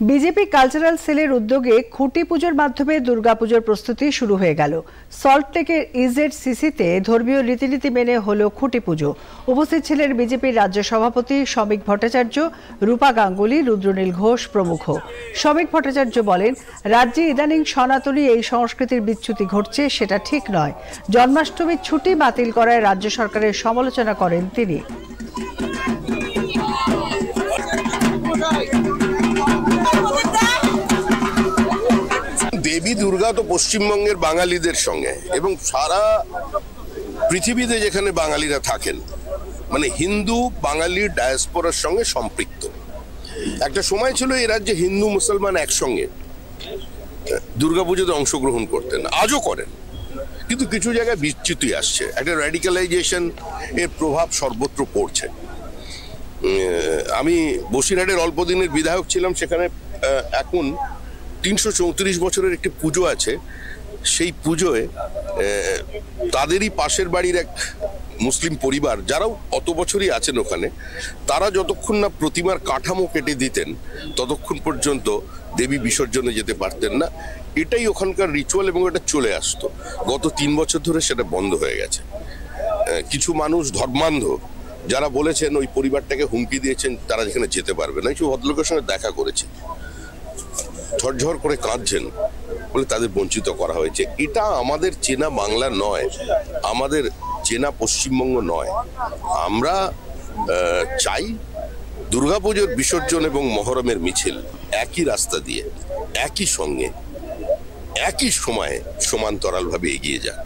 BJP cultural সেলের উদ্যোগে খুঁটি পুজোর মাধ্যমে দুর্গাপুজোর প্রস্তুতি শুরু হয়ে গেল। সল্টলেকের ইজেডসিসিতে ধর্মীয় রীতিনীতি মেনে হলো খুঁটি পুজো। উপস্থিত ছিলেন বিজেপির রাজ্য সভাপতি শমিক ভট্টাচার্য, রূপা গাঙ্গুলি, রুদ্রনীল ঘোষ প্রমুখ। শমিক ভট্টাচার্য বলেন, রাজ্যে ইদানিং সনাতনী এই সংস্কৃতির বিচ্যুতি ঘটছে, সেটা ঠিক নয়। জন্মাষ্টমীর ছুটি বাতিল করায় রাজ্য সরকারের সমালোচনা করেন তিনি। দেবী দুর্গা তো পশ্চিমবঙ্গের বাঙালিদের সঙ্গে এবং সারা পৃথিবীতে যেখানে বাঙালিরা থাকেন, মানে হিন্দু বাঙালির ডায়াসপোরার সঙ্গে সম্পৃক্ত। একটা সময় ছিল এই রাজ্যে হিন্দু মুসলমান একসঙ্গে দুর্গাপুজোতে অংশগ্রহণ করতেন, আজও করেন, কিন্তু কিছু জায়গায় বিচ্যুতি আসছে। একটা র্যাডিক্যালাইজেশন এর প্রভাব সর্বত্র পড়ছে। আমি বসিরহাটের অল্প দিনের বিধায়ক ছিলাম, সেখানে এখন ৩৩৪ বছরের একটি পুজো আছে। সেই পুজোয় তাদেরই পাশের বাড়ির এক মুসলিম পরিবার, যারাও অত বছরই আছেন ওখানে, তারা যতক্ষণ না প্রতিমার কাঠামো কেটে দিতেন ততক্ষণ পর্যন্ত দেবী বিসর্জনে যেতে পারতেন না। এটাই ওখানকার রিচুয়াল এবং এটা চলে আসতো। গত ৩ বছর ধরে সেটা বন্ধ হয়ে গেছে। কিছু মানুষ ধর্মান্ধ যারা বলেছেন, ওই পরিবারটাকে হুমকি দিয়েছেন তারা যেখানে যেতে পারবে না। কিছু ভদ্রলোকের সঙ্গে দেখা করেছি, ঝরঝর করে কাঁদছেন বলে তাদের বঞ্চিত করা হয়েছে। এটা আমাদের চেনা বাংলা নয়, আমাদের চেনা পশ্চিমবঙ্গ নয়। আমরা চাই দুর্গাপুজোর বিসর্জন এবং মহরমের মিছিল একই রাস্তা দিয়ে, একই সঙ্গে, একই সময়ে সমান্তরালভাবে এগিয়ে যাক।